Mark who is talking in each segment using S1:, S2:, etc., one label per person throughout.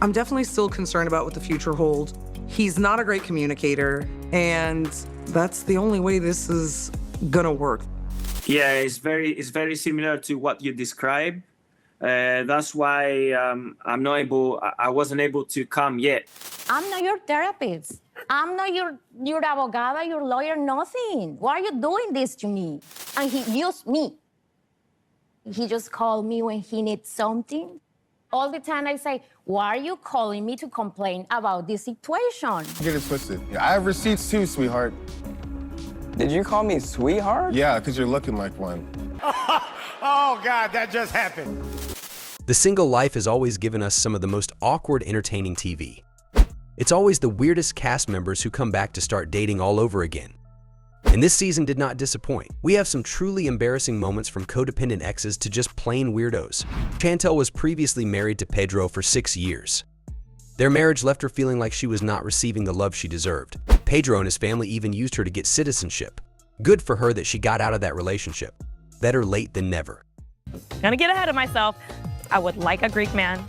S1: I'm definitely still concerned about what the future holds. He's not a great communicator, and that's the only way this is gonna work.
S2: Yeah, it's very similar to what you described. That's why I wasn't able to come yet.
S3: I'm not your therapist. I'm not your abogada, your lawyer, nothing. Why are you doing this to me? And he used me. He just called me when he needs something. All the time I say, why are you calling me to complain about this situation?
S4: Get it twisted. Yeah, I have receipts too, sweetheart.
S5: Did you call me sweetheart?
S4: Yeah, because you're looking like one.
S6: Oh, God, that just happened.
S7: The Single Life has always given us some of the most awkward, entertaining TV. It's always the weirdest cast members who come back to start dating all over again. And this season did not disappoint. We have some truly embarrassing moments from codependent exes to just plain weirdos. Chantel was previously married to Pedro for 6 years. Their marriage left her feeling like she was not receiving the love she deserved. Pedro and his family even used her to get citizenship. Good for her that she got out of that relationship. Better late than never.
S8: Gonna get ahead of myself. I would like a Greek man.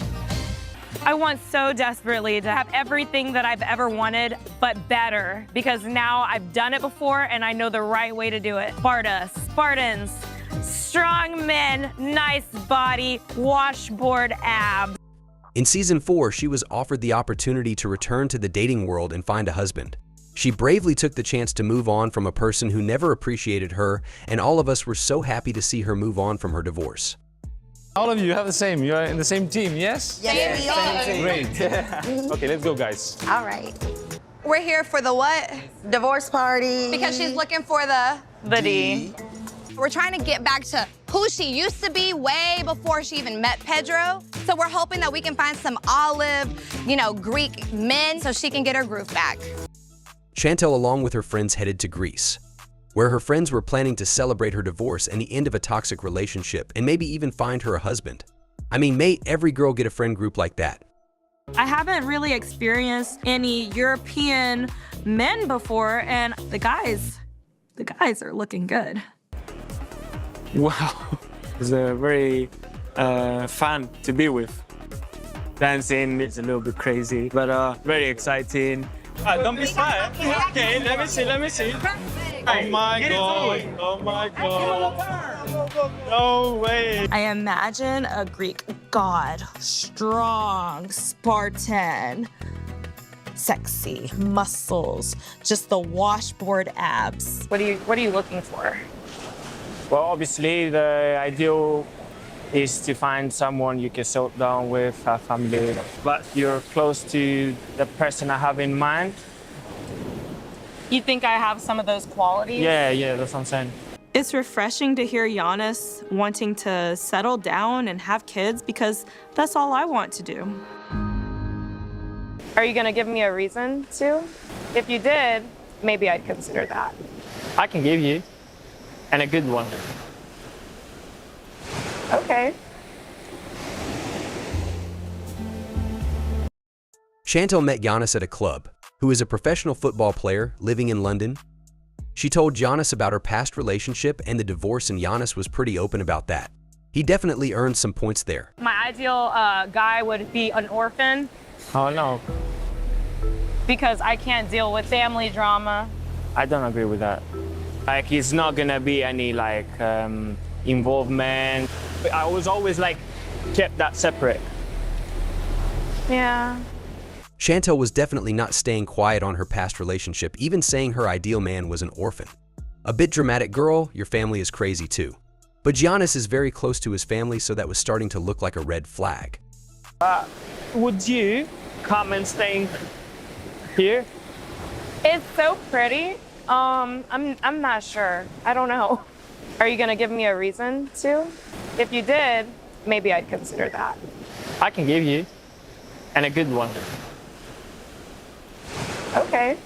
S8: I want so desperately to have everything that I've ever wanted, but better, because now I've done it before and I know the right way to do it. Spartans, strong men, nice body, washboard abs.
S7: In season 4, she was offered the opportunity to return to the dating world and find a husband. She bravely took the chance to move on from a person who never appreciated her, and all of us were so happy to see her move on from her divorce.
S9: All of you have the same. You're in the same team, yes?
S10: Yes, we are.
S9: Great. Okay, let's go, guys.
S10: All right. We're here for the what?
S11: Divorce party.
S10: Because she's looking for the
S8: D.
S10: We're trying to get back to who she used to be way before she even met Pedro. So we're hoping that we can find some olive, Greek men so she can get her groove back.
S7: Chantel, along with her friends, headed to Greece, where her friends were planning to celebrate her divorce and the end of a toxic relationship and maybe even find her a husband. I mean, may every girl get a friend group like that.
S8: I haven't really experienced any European men before, and the guys are looking good.
S2: Wow, it's very fun to be with. Dancing is a little bit crazy, but very exciting. Don't be shy. Okay, let me see. Oh my God. No way.
S8: I imagine a Greek god, strong, Spartan, sexy, muscles, just the washboard abs. What are you looking for?
S2: Well, obviously, the ideal is to find someone you can settle down with, have family, but you're close to the person I have in mind.
S8: You think I have some of those qualities?
S2: Yeah, that's what I'm saying.
S8: It's refreshing to hear Giannis wanting to settle down and have kids, because that's all I want to do. Are you gonna give me a reason to? If you did, maybe I'd consider that.
S2: I can give you, and a good one.
S8: Okay.
S7: Chantel met Giannis at a club, who is a professional football player living in London. She told Giannis about her past relationship and the divorce, and Giannis was pretty open about that. He definitely earned some points there.
S8: My ideal guy would be an orphan.
S2: Oh no.
S8: Because I can't deal with family drama.
S2: I don't agree with that. Like, it's not gonna be any involvement. I was always kept that separate.
S8: Yeah.
S7: Chantel was definitely not staying quiet on her past relationship, even saying her ideal man was an orphan. A bit dramatic, girl, your family is crazy too. But Giannis is very close to his family, so that was starting to look like a red flag.
S2: Would you come and stay here?
S8: It's so pretty. I'm not sure. I don't know. Are you gonna give me a reason to? If you did, maybe I'd consider that.
S2: I can give you, and a good one.
S8: Okay.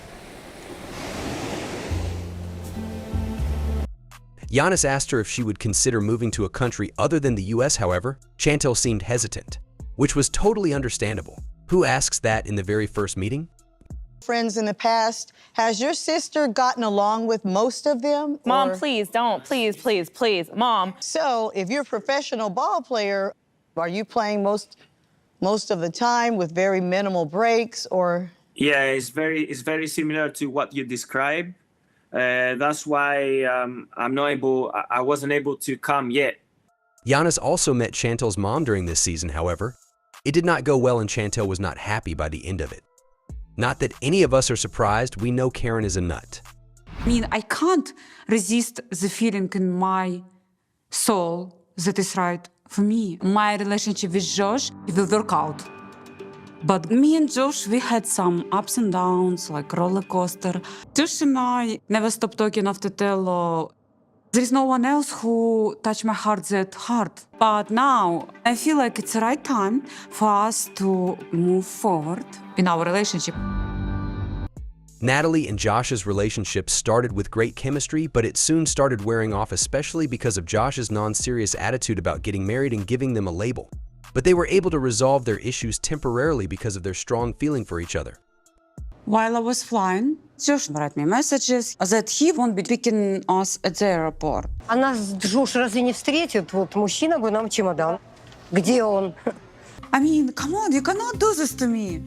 S7: Giannis asked her if she would consider moving to a country other than the US, however, Chantel seemed hesitant, which was totally understandable. Who asks that in the very first meeting?
S11: Friends in the past, has your sister gotten along with most of them?
S8: Mom, please don't. Please, please, please. Mom.
S11: So if you're a professional ball player, are you playing most most of the time with very minimal breaks, or?
S2: Yeah, it's very similar to what you described. That's why I wasn't able to come yet.
S7: Giannis also met Chantel's mom during this season, however. It did not go well and Chantel was not happy by the end of it. Not that any of us are surprised, we know Karen is a nut.
S12: I mean, I can't resist the feeling in my soul that is right for me. My relationship with Josh will work out. But me and Josh, we had some ups and downs, like roller coaster. Josh and I never stopped talking after tell. There is no one else who touched my heart that hard. But now I feel like it's the right time for us to move forward in our relationship.
S7: Natalie and Josh's relationship started with great chemistry, but it soon started wearing off, especially because of Josh's non-serious attitude about getting married and giving them a label. But they were able to resolve their issues temporarily because of their strong feeling for each other.
S12: While I was flying, Josh wrote me messages that he won't be picking us at the airport.
S13: А нас Джош разве не встретит? Вот мужчина бы нам чемодан. Где он?
S12: I mean, come on, you cannot do this to me.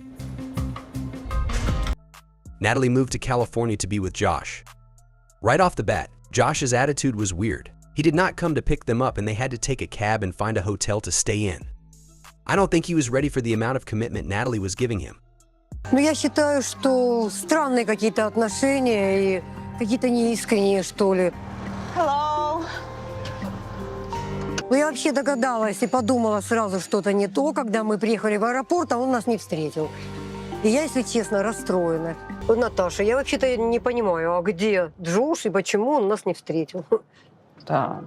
S7: Natalie moved to California to be with Josh. Right off the bat, Josh's attitude was weird. He did not come to pick them up and they had to take a cab and find a hotel to stay in. I don't think he was ready for the amount of commitment Natalie was giving him.
S13: Ну, я считаю, что странные какие-то отношения и какие-то неискренние, что ли.
S11: Hello.
S13: Ну, я вообще догадалась и подумала сразу что-то не то, когда мы приехали в аэропорт, а он нас не встретил. И я, если честно, расстроена. Наташа, я вообще-то не понимаю, а где Джош и почему он нас не встретил?
S12: Да.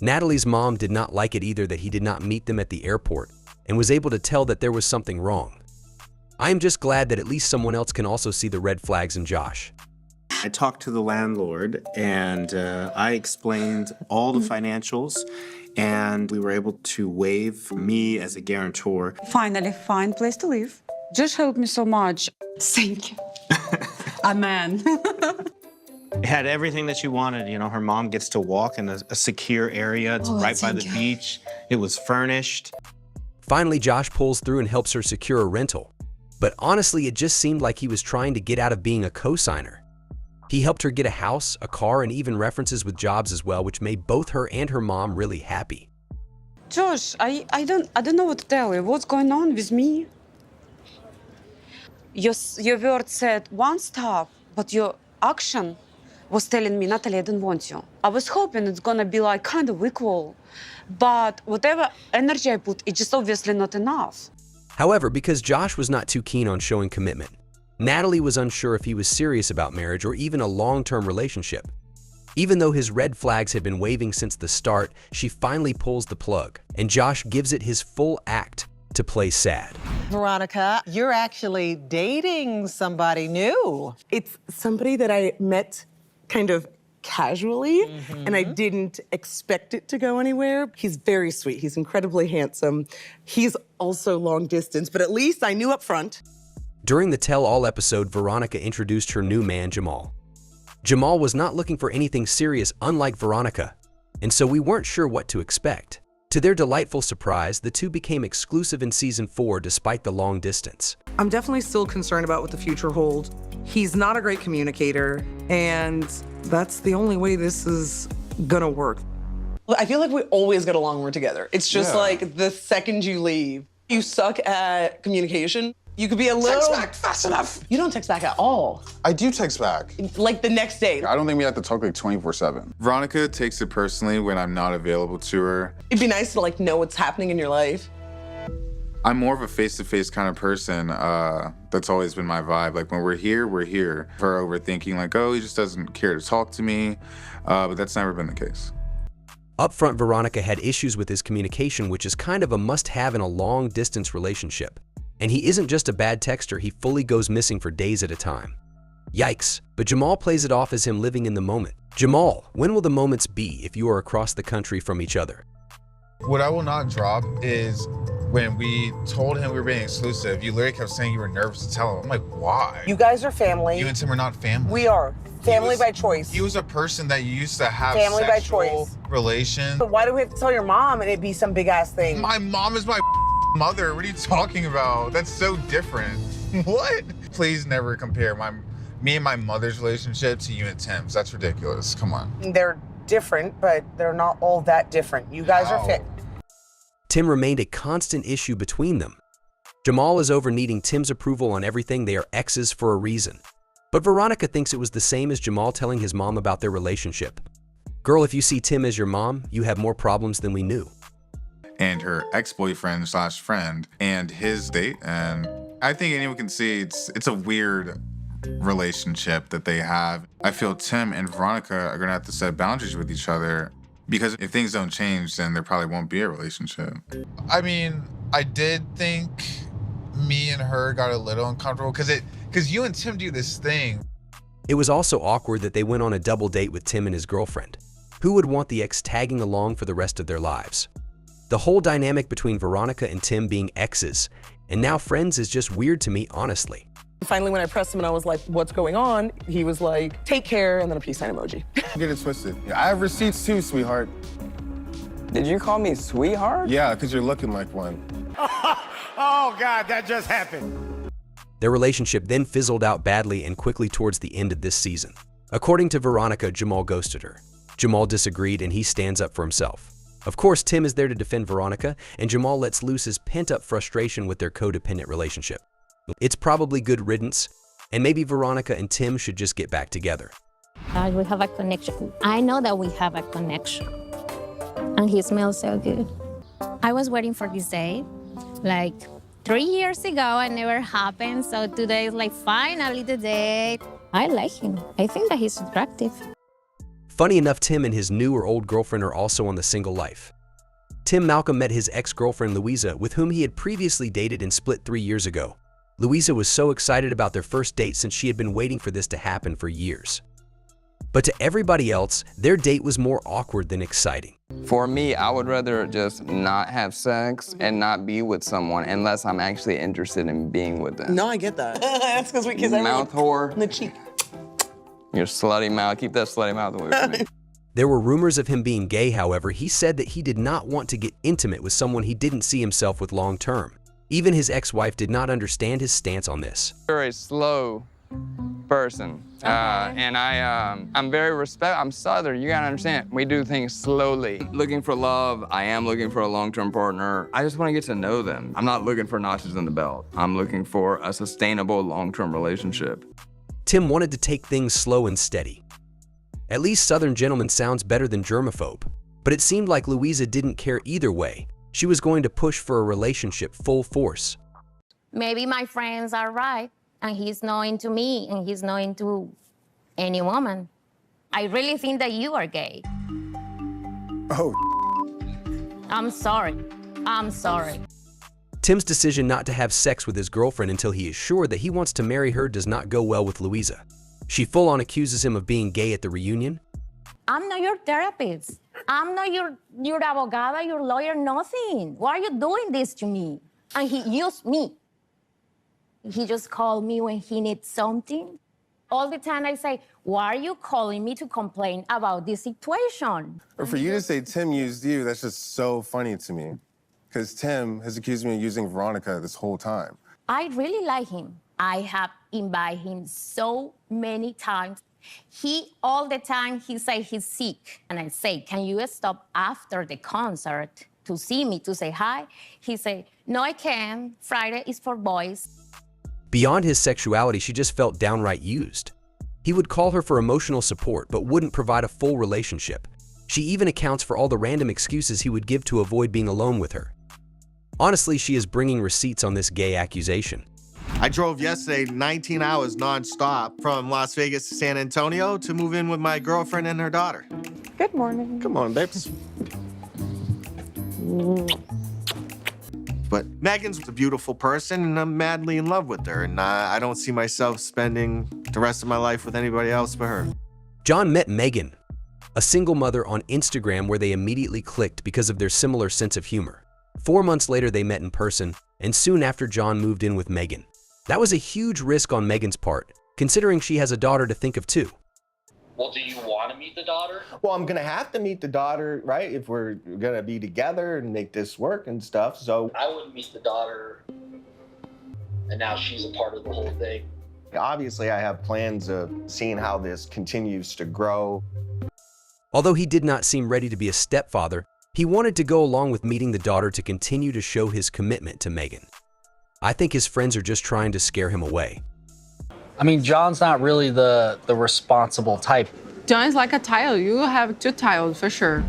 S7: Natalie's mom did not like it either that he did not meet them at the airport and was able to tell that there was something wrong. I am just glad that at least someone else can also see the red flags in Josh.
S14: I talked to the landlord and I explained all the financials and we were able to waive me as a guarantor.
S12: Finally, find place to live. Josh helped me so much. Thank you. Amen.
S14: It had everything that you wanted. You know, her mom gets to walk in a secure area. It's right by the beach. It was furnished.
S7: Finally, Josh pulls through and helps her secure a rental. But honestly, it just seemed like he was trying to get out of being a co-signer. He helped her get a house, a car, and even references with jobs as well, which made both her and her mom really happy.
S12: Josh, I don't know what to tell you. What's going on with me? Your word said one stuff, but your action was telling me, Natalie, I don't want you. I was hoping it's gonna be like kind of equal, but whatever energy I put, it's just obviously not enough.
S7: However, because Josh was not too keen on showing commitment, Natalie was unsure if he was serious about marriage or even a long-term relationship. Even though his red flags had been waving since the start, she finally pulls the plug, and Josh gives it his full act to play sad.
S15: Veronica, you're actually dating somebody new.
S16: It's somebody that I met kind of casually, and I didn't expect it to go anywhere. He's very sweet. He's incredibly handsome. He's also long distance, but at least I knew up front.
S7: During the tell-all episode, Veronica introduced her new man, Jamal. Jamal was not looking for anything serious, unlike Veronica, and so we weren't sure what to expect. To their delightful surprise, the two became exclusive in season 4 despite the long distance.
S1: I'm definitely still concerned about what the future holds. He's not a great communicator, and that's the only way this is gonna work.
S16: I feel like we always get along when we're together. It's just like the second you leave, you suck at communication. You could be a little...
S4: Text back fast enough.
S16: You don't text back at all.
S4: I do text back.
S16: Like the next day.
S4: I don't think we have to talk like 24/7. Veronica takes it personally when I'm not available to her.
S16: It'd be nice to like know what's happening in your life.
S4: I'm more of a face-to-face kind of person. That's always been my vibe. Like when we're here, we're here. Her overthinking like, oh, he just doesn't care to talk to me. But that's never been the case.
S7: Up front, Veronica had issues with his communication, which is kind of a must-have in a long-distance relationship. And he isn't just a bad texter, he fully goes missing for days at a time. Yikes, but Jamal plays it off as him living in the moment. Jamal, when will the moments be if you are across the country from each other?
S17: What I will not drop is when we told him we were being exclusive, you literally kept saying you were nervous to tell him. I'm like, why?
S16: You guys are family.
S17: You and Tim are not family.
S16: We are. Family by choice.
S17: He was a person that you used to have
S16: family
S17: sexual
S16: by choice.
S17: relations.
S16: But why do we have to tell your mom and it be some big ass thing?
S17: My mom is my mother. What are you talking about? That's so different. What? Please never compare me and my mother's relationship to you and Tim's. That's ridiculous. Come on.
S16: They're different, but they're not all that different. You guys are fit.
S7: Tim remained a constant issue between them. Jamal is over needing Tim's approval on everything. They are exes for a reason. But Veronica thinks it was the same as Jamal telling his mom about their relationship. Girl, if you see Tim as your mom, you have more problems than we knew.
S4: And her ex-boyfriend / friend and his date. And I think anyone can see it's a weird relationship that they have. I feel Tim and Veronica are gonna have to set boundaries with each other, because if things don't change, then there probably won't be a relationship.
S17: I mean, I did think me and her got a little uncomfortable because you and Tim do this thing.
S7: It was also awkward that they went on a double date with Tim and his girlfriend. Who would want the ex tagging along for the rest of their lives? The whole dynamic between Veronica and Tim being exes and now friends is just weird to me, honestly.
S16: Finally, when I pressed him and I was like, what's going on? He was like, take care, and then a peace sign emoji.
S5: Get it twisted. I have receipts too, sweetheart. Did you call me sweetheart? Yeah, because you're looking like one.
S6: Oh, God, that just happened.
S7: Their relationship then fizzled out badly and quickly towards the end of this season. According to Veronica, Jamal ghosted her. Jamal disagreed and he stands up for himself. Of course, Tim is there to defend Veronica, and Jamal lets loose his pent-up frustration with their codependent relationship. It's probably good riddance, and maybe Veronica and Tim should just get back together.
S3: We have a connection. I know that we have a connection. And he smells so good. I was waiting for this day, like 3 years ago, and never happened. So today is like finally the day. I like him. I think that he's attractive.
S7: Funny enough, Tim and his new or old girlfriend are also on the single life. Tim Malcolm met his ex-girlfriend Louisa, with whom he had previously dated and split 3 years ago. Louisa was so excited about their first date since she had been waiting for this to happen for years. But to everybody else, their date was more awkward than exciting.
S5: For me, I would rather just not have sex and not be with someone unless I'm actually interested in being with them.
S16: No, I get that. That's because we kiss everyone.
S5: Mouth whore.
S16: In the cheek.
S5: Your slutty mouth. Keep that slutty mouth away from me.
S7: There were rumors of him being gay, however. He said that he did not want to get intimate with someone he didn't see himself with long term. Even his ex-wife did not understand his stance on this.
S5: You're a slow person. And I'm very I'm Southern, you gotta understand. We do things slowly. Looking for love, I am looking for a long-term partner. I just wanna get to know them. I'm not looking for notches in the belt. I'm looking for a sustainable long-term relationship.
S7: Tim wanted to take things slow and steady. At least Southern gentleman sounds better than germaphobe. But it seemed like Louisa didn't care either way. She was going to push for a relationship full force.
S3: Maybe my friends are right, and he's not into me, and he's not into any woman. I really think that you are gay.
S5: Oh.
S3: I'm sorry. I'm sorry.
S7: Tim's decision not to have sex with his girlfriend until he is sure that he wants to marry her does not go well with Louisa. She full-on accuses him of being gay at the reunion.
S3: I'm not your therapist. I'm not your abogada, your lawyer, nothing. Why are you doing this to me? And he used me. He just called me when he needs something. All the time I say, why are you calling me to complain about this situation?
S5: Or for you to say Tim used you, that's just so funny to me. Because Tim has accused me of using Veronica this whole time.
S3: I really like him. I have invited him so many times. All the time, he say he's sick. And I say, can you stop after the concert to see me, to say hi? He say, no, I can't. Friday is for boys.
S7: Beyond his sexuality, she just felt downright used. He would call her for emotional support, but wouldn't provide a full relationship. She even accounts for all the random excuses he would give to avoid being alone with her. Honestly, she is bringing receipts on this gay accusation.
S18: I drove yesterday 19 hours nonstop from Las Vegas to San Antonio to move in with my girlfriend and her daughter.
S16: Good morning.
S18: Come on, babes. But Megan's a beautiful person, and I'm madly in love with her, and I don't see myself spending the rest of my life with anybody else but her.
S7: John met Megan, a single mother, on Instagram, where they immediately clicked because of their similar sense of humor. 4 months later, they met in person, and soon after, John moved in with Megan. That was a huge risk on Megan's part, considering she has a daughter to think of too.
S19: Well, do you want to meet meet the daughter?
S18: Well, I'm gonna have to meet the daughter, right? If we're gonna be together and make this work and stuff. So
S19: I wouldn't meet the daughter, and now she's a part of the whole thing.
S18: obviously, I have plans of seeing how this continues to grow.
S7: Although he did not seem ready to be a stepfather, he wanted to go along with meeting the daughter to continue to show his commitment to Megan. I think his friends are just trying to scare him away.
S20: I mean, John's not really the responsible type.
S21: John is like a child. You have 2 child for sure.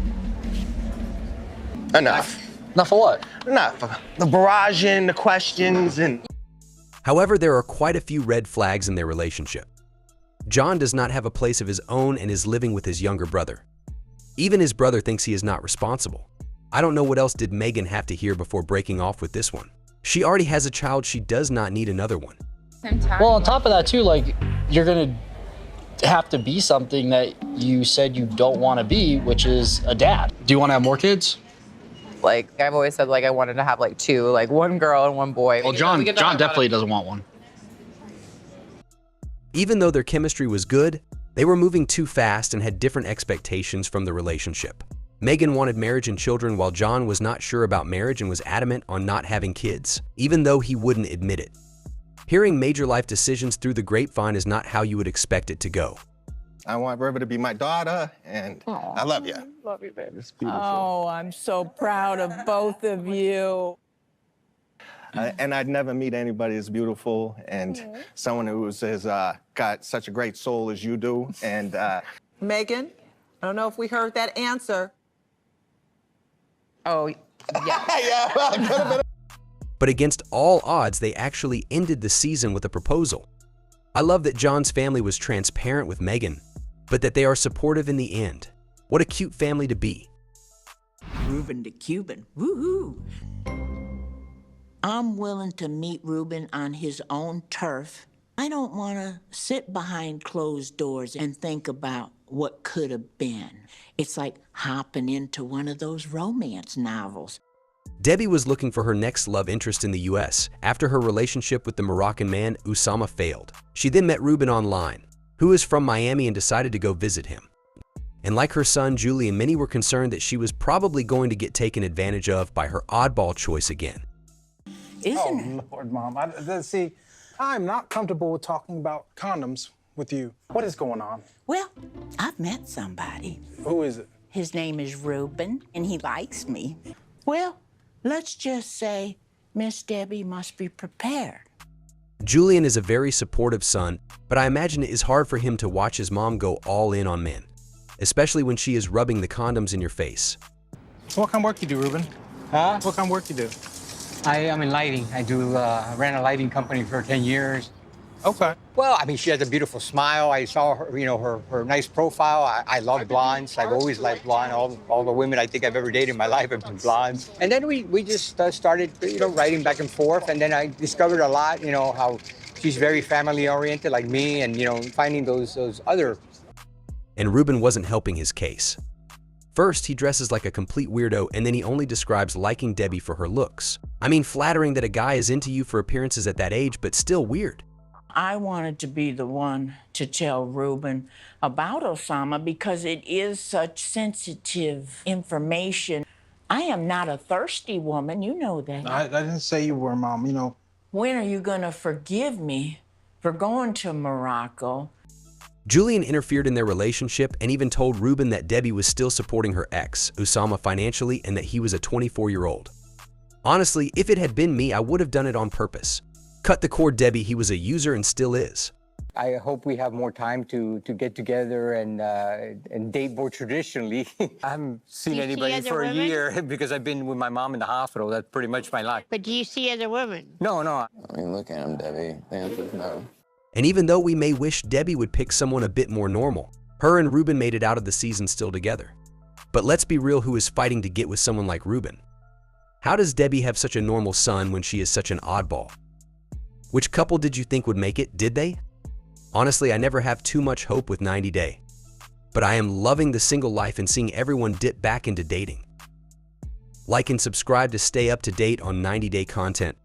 S18: Enough.
S20: Enough for what?
S18: Enough. The barraging, the questions, and...
S7: However, there are quite a few red flags in their relationship. John does not have a place of his own and is living with his younger brother. Even his brother thinks he is not responsible. I don't know what else did Megan have to hear before breaking off with this one. She already has a child, she does not need another one.
S20: Well, on top of that too, like, you're gonna have to be something that you said you don't want to be, which is a dad. Do you want to have more kids?
S22: Like, I've always said, like, I wanted to have, like, 2, like, 1 girl and 1 boy.
S20: Well, John definitely doesn't want one.
S7: Even though their chemistry was good, they were moving too fast and had different expectations from the relationship. Megan wanted marriage and children while John was not sure about marriage and was adamant on not having kids, even though he wouldn't admit it. Hearing major life decisions through the grapevine is not how you would expect it to go.
S18: I want River to be my daughter, and I love you.
S22: Love you, baby.
S18: It's beautiful.
S23: Oh, I'm so proud of both of you.
S18: And I'd never meet anybody as beautiful and someone who has got such a great soul as you do. And
S15: Megan, I don't know if we heard that answer.
S22: Oh, yeah.
S7: But against all odds, they actually ended the season with a proposal. I love that John's family was transparent with Megan, but that they are supportive in the end. What a cute family to be.
S24: Ruben to Cuban, woohoo! I'm willing to meet Ruben on his own turf. I don't want to sit behind closed doors and think about what could have been. It's like hopping into one of those romance novels.
S7: Debbie was looking for her next love interest in the US after her relationship with the Moroccan man Usama failed. She then met Ruben online, who is from Miami, and decided to go visit him. And like her son Julian, many were concerned that she was probably going to get taken advantage of by her oddball choice again.
S24: Isn't it?
S25: Lord, Mom. See, I'm not comfortable with talking about condoms with you. What is going on?
S24: Well, I've met somebody.
S25: Who is it?
S24: His name is Ruben, and he likes me. Well, let's just say Miss Debbie must be prepared.
S7: Julian is a very supportive son, but I imagine it is hard for him to watch his mom go all in on men, especially when she is rubbing the condoms in your face.
S25: What kind of work you do, Ruben?
S26: Huh?
S25: What kind of work you do?
S26: I'm in lighting. I ran a lighting company for 10 years.
S25: Okay.
S26: Well, I mean, she has a beautiful smile. I saw her, you know, her nice profile. I love blondes. I've always liked blonde. All the women I think I've ever dated in my life have been blondes. And then we just started, you know, writing back and forth. And then I discovered a lot, you know, how she's very family oriented like me, and, you know, finding those other.
S7: And Ruben wasn't helping his case. First, he dresses like a complete weirdo, and then he only describes liking Debbie for her looks. I mean, flattering that a guy is into you for appearances at that age, but still weird.
S24: I wanted to be the one to tell Ruben about Osama because it is such sensitive information. I am not a thirsty woman, you know that.
S25: I didn't say you were, Mom, you know.
S24: When are you gonna forgive me for going to Morocco?
S7: Julian interfered in their relationship and even told Ruben that Debbie was still supporting her ex, Usama, financially, and that he was a 24-year-old. Honestly, if it had been me, I would have done it on purpose. Cut the cord, Debbie. He was a user and still is.
S26: I hope we have more time to get together and date more traditionally. I haven't seen anybody for a year because I've been with my mom in the hospital. That's pretty much my life.
S27: But do you see other women?
S26: No.
S5: I mean, look at him, Debbie. The answer is no.
S7: And even though we may wish Debbie would pick someone a bit more normal, her and Ruben made it out of the season still together. But let's be real, who is fighting to get with someone like Ruben? How does Debbie have such a normal son when she is such an oddball? Which couple did you think would make it? Did they? Honestly, I never have too much hope with 90 Day. But I am loving the single life and seeing everyone dip back into dating. Like and subscribe to stay up to date on 90 Day content.